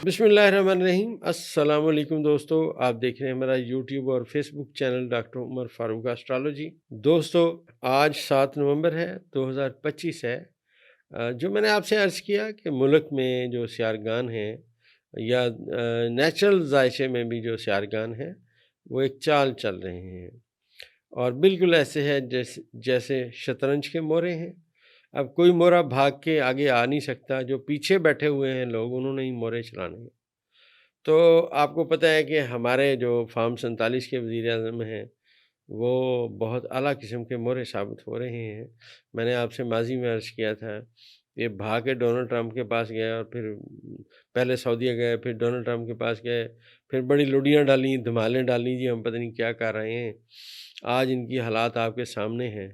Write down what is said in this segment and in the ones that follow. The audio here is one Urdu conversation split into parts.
بسم اللہ الرحمن الرحیم۔ السلام علیکم دوستو، آپ دیکھ رہے ہیں میرا یوٹیوب اور فیس بک چینل ڈاکٹر عمر فاروق اسٹرالوجی۔ دوستو، آج 7 نومبر ہے، 2025 ہے۔ جو میں نے آپ سے عرض کیا کہ ملک میں جو سیارگان ہیں یا نیچرل ذائچے میں بھی جو سیارگان ہیں وہ ایک چال چل رہے ہیں، اور بالکل ایسے ہے جیسے شطرنج کے مورے ہیں۔ اب کوئی مورا بھاگ کے آگے آ نہیں سکتا، جو پیچھے بیٹھے ہوئے ہیں لوگ انہوں نے ہی مورے چلانے ہیں۔ تو آپ کو پتہ ہے کہ ہمارے جو فارم 47 کے وزیر اعظم ہیں وہ بہت اعلیٰ قسم کے مورے ثابت ہو رہے ہیں۔ میں نے آپ سے ماضی میں عرض کیا تھا کہ بھاگ کے ڈونلڈ ٹرمپ کے پاس گئے، اور پھر پہلے سعودیہ گئے، پھر ڈونلڈ ٹرمپ کے پاس گئے، پھر بڑی لڑیاں ڈالیں، دھمالیں ڈالیں، جی ہم پتہ نہیں کیا کر رہے ہیں۔ آج ان کی حالات آپ کے سامنے ہیں۔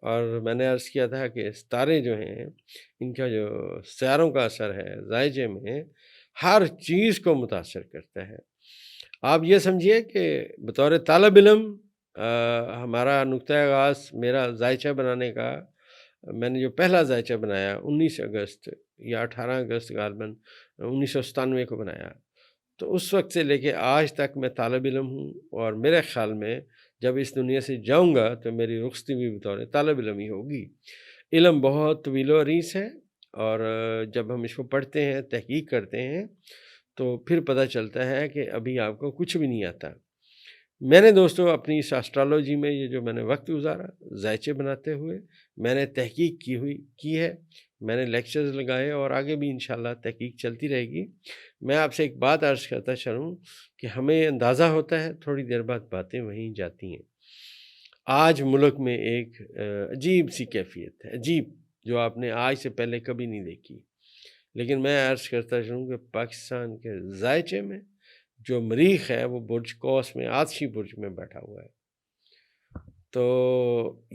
اور میں نے عرض کیا تھا کہ ستارے جو ہیں ان کا جو سیاروں کا اثر ہے ذائچے میں ہر چیز کو متاثر کرتا ہے۔ آپ یہ سمجھیے کہ بطور طالب علم ہمارا نقطۂ آغاز میرا ذائچہ بنانے کا، میں نے جو پہلا ذائچہ بنایا 19 اگست یا 18 اگست غالباً 1997 کو بنایا، تو اس وقت سے لے کے آج تک میں طالب علم ہوں، اور میرے خیال میں جب اس دنیا سے جاؤں گا تو میری رخصتی بھی بطور طالب علم ہی ہوگی۔ علم بہت طویل و عریض ہے، اور جب ہم اس کو پڑھتے ہیں، تحقیق کرتے ہیں، تو پھر پتہ چلتا ہے کہ ابھی آپ کو کچھ بھی نہیں آتا۔ میں نے دوستو اپنی اس اسٹرالوجی میں یہ جو میں نے وقت گزارا ذائچے بناتے ہوئے، میں نے تحقیق کی ہے، میں نے لیکچرز لگائے، اور آگے بھی انشاءاللہ تحقیق چلتی رہے گی۔ میں آپ سے ایک بات عرض کرتا چلوں کہ ہمیں اندازہ ہوتا ہے تھوڑی دیر بعد باتیں وہیں جاتی ہیں۔ آج ملک میں ایک عجیب سی کیفیت ہے، عجیب، جو آپ نے آج سے پہلے کبھی نہیں دیکھی۔ لیکن میں عرض کرتا چلوں کہ پاکستان کے ذائچے میں جو مریخ ہے وہ برج قوس میں آتشی برج میں بیٹھا ہوا ہے۔ تو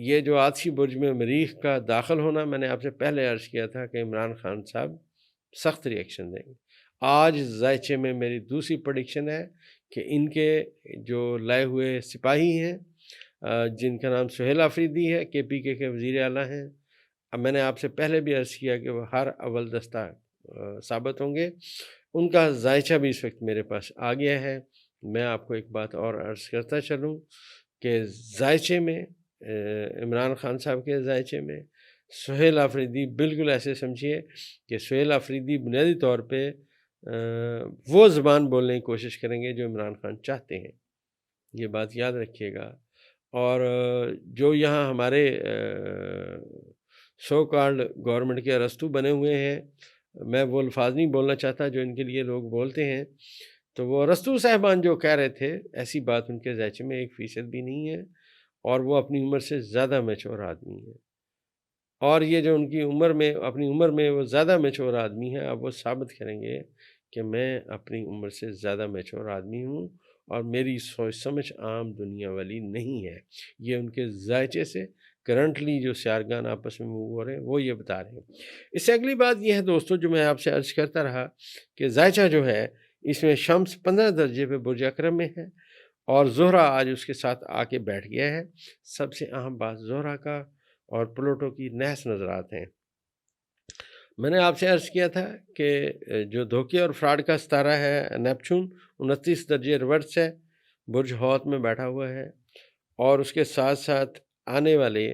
یہ جو آتشی برج میں مریخ کا داخل ہونا، میں نے آپ سے پہلے عرض کیا تھا کہ عمران خان صاحب سخت ریئیکشن دیں گے۔ آج ذائچے میں میری دوسری پریڈکشن ہے کہ ان کے جو لائے ہوئے سپاہی ہیں جن کا نام سہیل آفریدی ہے، KPK کے وزیر اعلیٰ ہیں، اب میں نے آپ سے پہلے بھی عرض کیا کہ وہ ہر اول دستہ ثابت ہوں گے۔ ان کا ذائچہ بھی اس وقت میرے پاس آ گیا ہے۔ میں آپ کو ایک بات اور عرض کرتا چلوں کہ ذائچے میں عمران خان صاحب کے ذائچے میں سہیل آفریدی، بالکل ایسے سمجھیے کہ سہیل آفریدی بنیادی طور پہ وہ زبان بولنے کی کوشش کریں گے جو عمران خان چاہتے ہیں، یہ بات یاد رکھیے گا۔ اور جو یہاں ہمارے سو کالڈ گورنمنٹ کے ارسطو بنے ہوئے ہیں، میں وہ الفاظ نہیں بولنا چاہتا جو ان کے لیے لوگ بولتے ہیں، تو وہ ارسطو صاحبان جو کہہ رہے تھے ایسی بات ان کے ذائچے میں 1% بھی نہیں ہے، اور وہ اپنی عمر سے زیادہ میچور آدمی ہیں۔ اور یہ جو ان کی اپنی عمر میں وہ زیادہ میچور آدمی ہیں، اب وہ ثابت کریں گے کہ میں اپنی عمر سے زیادہ میچور آدمی ہوں، اور میری سوچ سمجھ عام دنیا والی نہیں ہے۔ یہ ان کے ذائچے سے کرنٹلی جو سیارگان آپس میں موو ہو رہے ہیں وہ یہ بتا رہے ہیں۔ اس سے اگلی بات یہ ہے دوستو، جو میں آپ سے عرض کرتا رہا کہ ذائچہ جو ہے اس میں شمس 15 درجے پہ برج اکرم میں ہے، اور زہرہ آج اس کے ساتھ آ کے بیٹھ گیا ہے۔ سب سے اہم بات زہرہ کا اور پلوٹو کی نحس نظرات ہیں۔ میں نے آپ سے عرض کیا تھا کہ جو دھوکے اور فراڈ کا ستارہ ہے نیپچون 29 درجے ریورس ہے، برج حوت میں بیٹھا ہوا ہے، اور اس کے ساتھ ساتھ آنے والے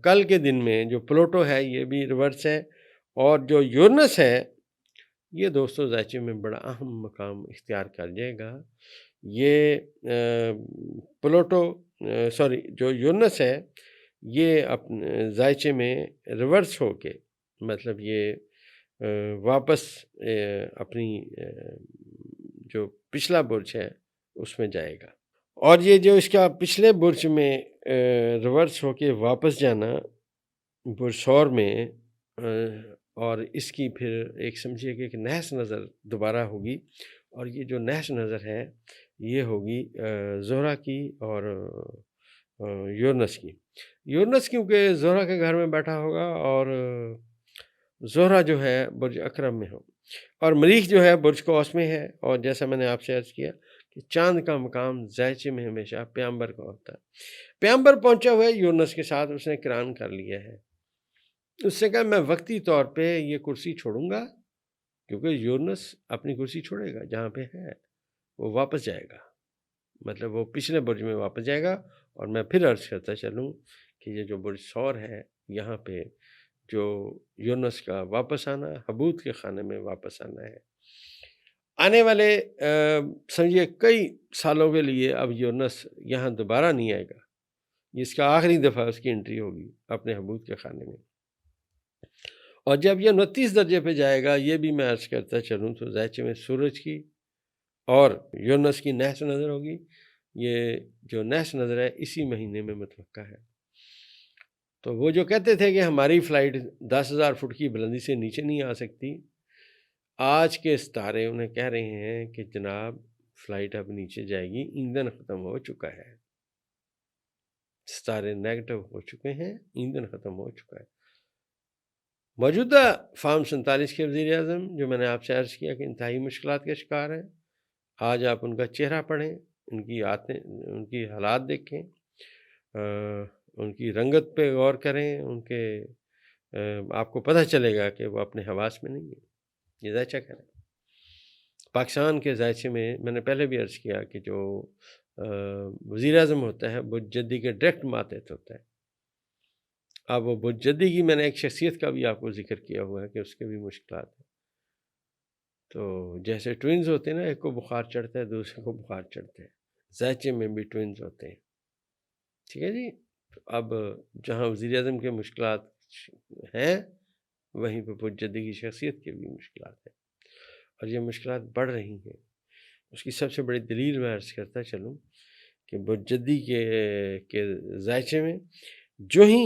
کل کے دن میں جو پلوٹو ہے یہ بھی ریورس ہے، اور جو یورنس ہے یہ دوستو ذائچے میں بڑا اہم مقام اختیار کر جائے گا۔ یہ جو یورنس ہے یہ اپنے ذائچے میں ریورس ہو کے، مطلب یہ واپس اپنی جو پچھلا برج ہے اس میں جائے گا، اور یہ جو اس کا پچھلے برج میں ریورس ہو کے واپس جانا برج ثور میں، اور اس کی پھر ایک سمجھیے کہ ایک نحس نظر دوبارہ ہوگی، اور یہ جو نحس نظر ہے یہ ہوگی زہرہ کی اور یورنس کی۔ یورنس کیونکہ زہرہ کے گھر میں بیٹھا ہوگا، اور زہرہ جو ہے برج اکرم میں ہو، اور مریخ جو ہے برج قوس میں ہے، اور جیسا میں نے آپ سے عرض کیا کہ چاند کا مقام ذائچے میں ہمیشہ پیامبر کا ہوتا ہے۔ پیامبر پہنچا ہوا ہے یورنس کے ساتھ، اس نے کران کر لیا ہے، اس سے کہا میں وقتی طور پہ یہ کرسی چھوڑوں گا، کیونکہ یورنس اپنی کرسی چھوڑے گا جہاں پہ ہے، وہ واپس جائے گا، مطلب وہ پچھلے برج میں واپس جائے گا۔ اور میں پھر عرض کرتا چلوں کہ یہ جو برج ثور ہے، یہاں پہ جو یورنس کا واپس آنا، حبوط کے خانے میں واپس آنا ہے۔ آنے والے سمجھیے کئی سالوں کے لیے اب یورنس یہاں دوبارہ نہیں آئے گا، اس کا آخری دفعہ اس کی انٹری ہوگی اپنے حبوط کے خانے میں۔ اور جب یہ 29 درجے پہ جائے گا، یہ بھی میں عرض کرتا چلوں تو زیچے میں سورج کی اور یورنس کی نحس نظر ہوگی۔ یہ جو نحس نظر ہے اسی مہینے میں متوقع ہے۔ تو وہ جو کہتے تھے کہ ہماری فلائٹ 10,000 فٹ کی بلندی سے نیچے نہیں آ سکتی، آج کے ستارے انہیں کہہ رہے ہیں کہ جناب فلائٹ اب نیچے جائے گی، ایندھن ختم ہو چکا ہے، ستارے نیگیٹو ہو چکے ہیں، ایندھن ختم ہو چکا ہے۔ موجودہ فارم 47 کے وزیر اعظم، جو میں نے آپ سے عرض کیا کہ انتہائی مشکلات کے شکار ہیں، آج آپ ان کا چہرہ پڑھیں، ان کی حالات دیکھیں، ان کی رنگت پہ غور کریں، ان کے آپ کو پتہ چلے گا کہ وہ اپنے حواس میں نہیں ہے۔ یہ ذائچہ کہہ رہے ہیں پاکستان کے ذائچے میں نے پہلے بھی عرض کیا کہ جو وزیر اعظم ہوتا ہے وہ جدی کے ڈائریکٹ ماتحت ہوتا ہے۔ اب وہ بجدی کی میں نے ایک شخصیت کا بھی آپ کو ذکر کیا ہوا ہے کہ اس کے بھی مشکلات ہیں۔ تو جیسے ٹوئنز ہوتے ہیں نا، ایک کو بخار چڑھتا ہے دوسرے کو بخار چڑھتا ہے، ذائچے میں بھی ٹوئنز ہوتے ہیں، ٹھیک ہے جی۔ تو اب جہاں وزیر اعظم کے مشکلات ہیں، وہیں پہ بجدی کی شخصیت کے بھی مشکلات ہیں، اور یہ مشکلات بڑھ رہی ہیں۔ اس کی سب سے بڑی دلیل میں عرض کرتا چلوں کہ بجدی کے ذائچے میں جو ہی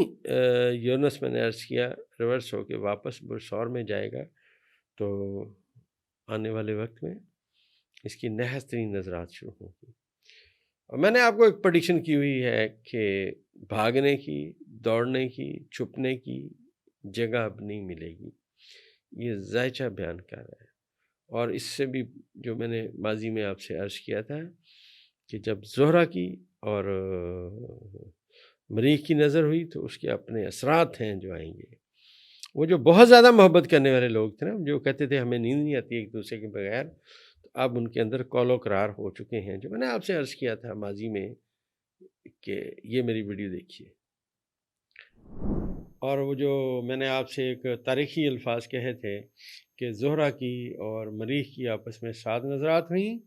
یونس میں نے عرض کیا ریورس ہو کے واپس برج ثور میں جائے گا، تو آنے والے وقت میں اس کی نحس ترین نظرات شروع ہوں گی۔ اور میں نے آپ کو ایک پریڈکشن کی ہوئی ہے کہ بھاگنے کی، دوڑنے کی، چھپنے کی جگہ اب نہیں ملے گی، یہ ذائچہ بیان کر رہا ہے۔ اور اس سے بھی جو میں نے ماضی میں آپ سے عرض کیا تھا کہ جب زہرہ کی اور مریخ کی نظر ہوئی تو اس کے اپنے اثرات ہیں جو آئیں گے۔ وہ جو بہت زیادہ محبت کرنے والے لوگ تھے نا، جو کہتے تھے ہمیں نیند نہیں آتی ایک دوسرے کے بغیر، تو اب ان کے اندر قول و قرار ہو چکے ہیں، جو میں نے آپ سے عرض کیا تھا ماضی میں کہ یہ میری ویڈیو دیکھیے۔ اور وہ جو میں نے آپ سے ایک تاریخی الفاظ کہے تھے کہ زہرہ کی اور مریخ کی آپس میں 7 نظرات ہوئیں،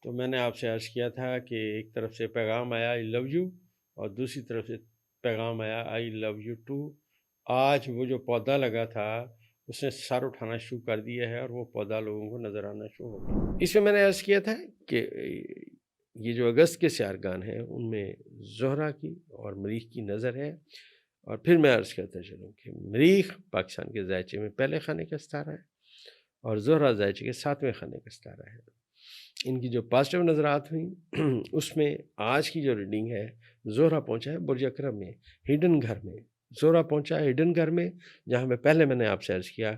تو میں نے آپ سے عرض کیا تھا کہ ایک طرف سے پیغام آیا I love you، اور دوسری طرف سے پیغام آیا I love you too۔ آج وہ جو پودا لگا تھا اس نے سر اٹھانا شروع کر دیا ہے اور وہ پودا لوگوں کو نظر آنا شروع ہو گیا۔ اس میں میں نے عرض کیا تھا کہ یہ جو اگست کے سیارگان ہیں ان میں زہرہ کی اور مریخ کی نظر ہے۔ اور پھر میں عرض کرتا چلوں کہ مریخ پاکستان کے ذائچے میں پہلے خانے کا ستارہ ہے اور زہرہ ذائچے کے 7ویں خانے کا ستارہ ہے۔ ان کی جو پازیٹیو نظرات ہوئیں اس میں آج کی جو ریڈنگ ہے، زہرہ پہنچا ہے برج اکرم میں، ہڈن گھر میں۔ زہرہ پہنچا ہے ہڈن گھر میں، جہاں پہ پہلے میں نے آپ سے عرض کیا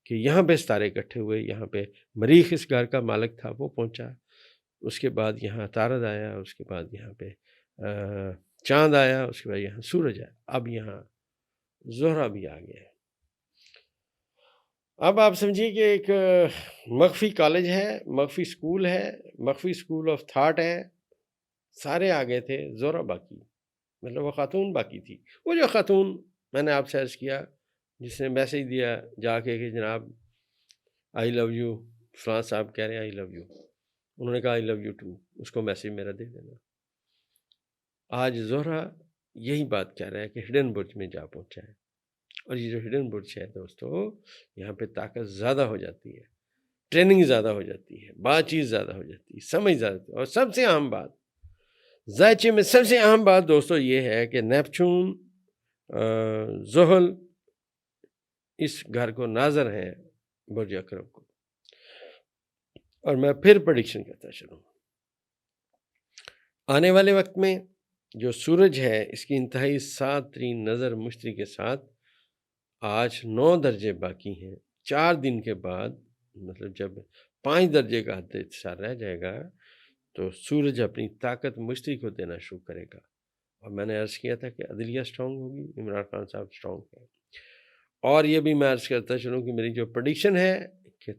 کہ یہاں پہ ستارے اکٹھے ہوئے، یہاں پہ مریخ اس گھر کا مالک تھا وہ پہنچا، اس کے بعد یہاں عطارد آیا، اس کے بعد یہاں پہ چاند آیا، اس کے بعد یہاں سورج آیا، اب یہاں زہرہ بھی آ گیا ہے۔ اب آپ سمجھیے کہ ایک مخفی کالج ہے، مخفی سکول ہے، مخفی سکول آف تھاٹ ہے، سارے آگے تھے، زہرہ باقی، مطلب وہ خاتون باقی تھی۔ وہ جو خاتون میں نے آپ سے عرض کیا جس نے میسیج دیا جا کے کہ جناب آئی لو یو، فلاں صاحب کہہ رہے ہیں آئی لو یو، انہوں نے کہا آئی لو یو ٹو، اس کو میسیج میرا دے دینا۔ آج زہرہ یہی بات کہہ رہا ہے کہ ہڈن برج میں جا پہنچا ہے، اور یہ جو ہڈن برج ہے دوستو، یہاں پہ طاقت زیادہ ہو جاتی ہے، ٹریننگ زیادہ ہو جاتی ہے، بات چیت زیادہ ہو جاتی ہے، سمجھ زیادہ ہوتی ہے۔ اور سب سے اہم بات ذائچے میں، سب سے اہم بات دوستو یہ ہے کہ نیپچون، زحل اس گھر کو ناظر ہیں برج اکرم کو۔ اور میں پھر پریڈکشن کرتا چلوں، آنے والے وقت میں جو سورج ہے اس کی انتہائی 7 ترین نظر مشتری کے ساتھ آج 9 درجے باقی ہیں۔ 4 دن کے بعد، مطلب جب 5 درجے کا حد اتصال رہ جائے گا تو سورج اپنی طاقت مشتری کو دینا شروع کرے گا۔ اور میں نے عرض کیا تھا کہ عدلیہ سٹرونگ ہوگی، عمران خان صاحب سٹرونگ ہے۔ اور یہ بھی میں عرض کرتا چلوں کہ میری جو پریڈکشن ہے کہ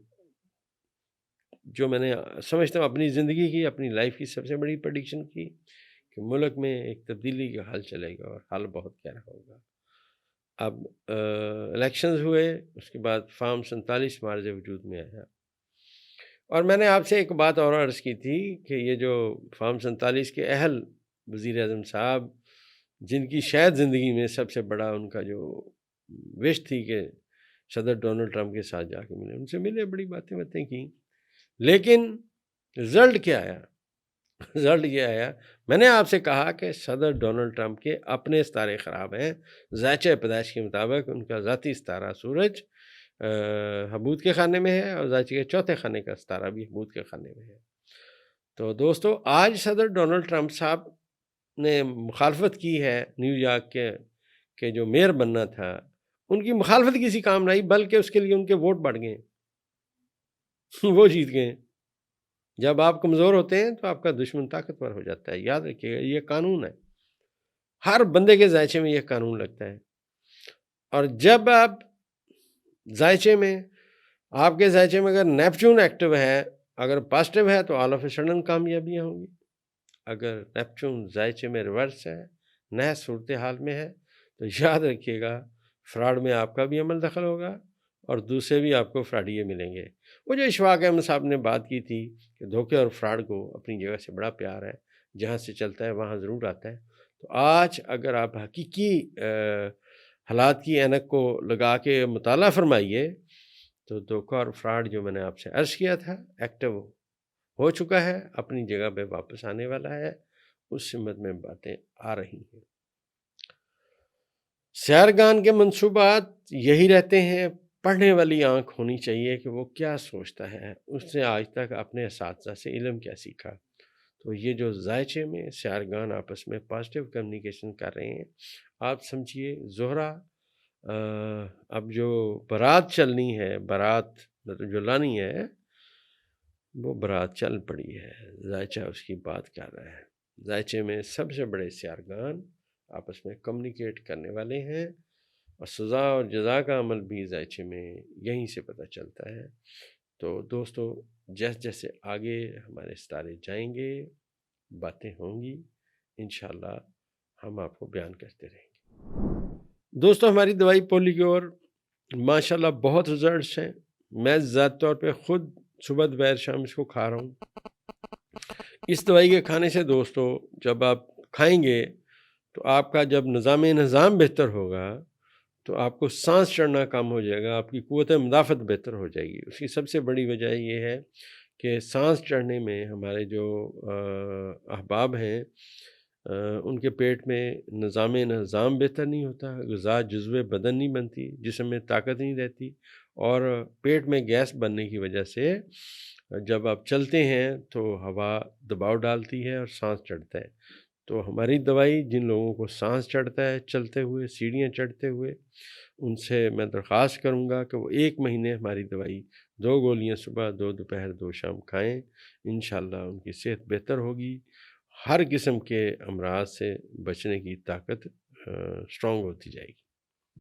جو میں نے سمجھتا ہوں اپنی زندگی کی، اپنی لائف کی سب سے بڑی پریڈکشن کی کہ ملک میں ایک تبدیلی کا حل چلے گا اور حل بہت گہرا ہوگا۔ اب الیکشنز ہوئے، اس کے بعد فارم 47 مارج وجود میں آیا، اور میں نے آپ سے ایک بات اور عرض کی تھی کہ یہ جو فارم 47 کے اہل وزیر اعظم صاحب، جن کی شاید زندگی میں سب سے بڑا ان کا جو وش تھی کہ صدر ڈونلڈ ٹرمپ کے ساتھ جا کے ملے، ان سے ملے، بڑی باتیں کی، لیکن رزلٹ کیا آیا؟ رزلٹ یہ آیا، میں نے آپ سے کہا کہ صدر ڈونلڈ ٹرمپ کے اپنے ستارے خراب ہیں، ذائچہ پیدائش کے مطابق ان کا ذاتی ستارہ سورج حبود کے خانے میں ہے، اور ذائچہ کے چوتھے خانے کا ستارہ بھی حبود کے خانے میں ہے۔ تو دوستو، آج صدر ڈونلڈ ٹرمپ صاحب نے مخالفت کی ہے نیو یارک کے جو میئر بننا تھا، ان کی مخالفت کسی کام نہیں، بلکہ اس کے لیے ان کے ووٹ بڑھ گئے، وہ جیت گئے۔ جب آپ کمزور ہوتے ہیں تو آپ کا دشمن طاقتور ہو جاتا ہے، یاد رکھیے گا، یہ قانون ہے، ہر بندے کے ذائچے میں یہ قانون لگتا ہے۔ اور جب آپ ذائچے میں، آپ کے ذائچے میں اگر نیپچون ایکٹیو ہے، اگر پازیٹیو ہے، تو آل آف اے سڈن کامیابیاں ہوں گی۔ اگر نیپچون ذائچے میں ریورس ہے، نئے صورتحال میں ہے، تو یاد رکھیے گا فراڈ میں آپ کا بھی عمل دخل ہوگا اور دوسرے بھی آپ کو فراڈیے ملیں گے۔ وہ جو اشفاق احمد صاحب نے بات کی تھی کہ دھوکے اور فراڈ کو اپنی جگہ سے بڑا پیار ہے، جہاں سے چلتا ہے وہاں ضرور آتا ہے، تو آج اگر آپ حقیقی حالات کی اینک کو لگا کے مطالعہ فرمائیے تو دھوکہ اور فراڈ جو میں نے آپ سے عرض کیا تھا ایکٹیو ہو چکا ہے، اپنی جگہ پہ واپس آنے والا ہے، اس سمت میں باتیں آ رہی ہیں۔ سیارگان کے منصوبات یہی رہتے ہیں، پڑھنے والی آنکھ ہونی چاہیے کہ وہ کیا سوچتا ہے، اس نے آج تک اپنے اساتذہ سے علم کیا سیکھا۔ تو یہ جو ذائچے میں سیارگان آپس میں پازیٹیو کمیونیکیشن کر رہے ہیں، آپ سمجھیے زہرہ اب جو برات چلنی ہے، برات جو لانی ہے، وہ برات چل پڑی ہے، ذائچہ اس کی بات کر رہا ہے۔ ذائچے میں سب سے بڑے سیارگان آپس میں کمیونیکیٹ کرنے والے ہیں، اور سزا اور جزا کا عمل بھی ذائچے میں یہیں سے پتہ چلتا ہے۔ تو دوستو، جیسے جیسے آگے ہمارے ستارے جائیں گے، باتیں ہوں گی، انشاءاللہ ہم آپ کو بیان کرتے رہیں گے۔ دوستو، ہماری دوائی پولی کی اور ماشاءاللہ بہت رزلٹس ہیں، میں ذاتی طور پہ خود صبح دوپہر شام اس کو کھا رہا ہوں۔ اس دوائی کے کھانے سے دوستو، جب آپ کھائیں گے تو آپ کا جب نظام بہتر ہوگا تو آپ کو سانس چڑھنا کم ہو جائے گا، آپ کی قوت مدافعت بہتر ہو جائے گی۔ اس کی سب سے بڑی وجہ یہ ہے کہ سانس چڑھنے میں ہمارے جو احباب ہیں، ان کے پیٹ میں نظام بہتر نہیں ہوتا، غذا جزوِ بدن نہیں بنتی، جسم میں طاقت نہیں رہتی، اور پیٹ میں گیس بننے کی وجہ سے جب آپ چلتے ہیں تو ہوا دباؤ ڈالتی ہے اور سانس چڑھتا ہے۔ تو ہماری دوائی جن لوگوں کو سانس چڑھتا ہے چلتے ہوئے، سیڑھیاں چڑھتے ہوئے، ان سے میں درخواست کروں گا کہ وہ 1 مہینے ہماری دوائی 2 گولیاں صبح، 2 دوپہر، 2 شام کھائیں، انشاءاللہ ان کی صحت بہتر ہوگی، ہر قسم کے امراض سے بچنے کی طاقت اسٹرانگ ہوتی جائے گی۔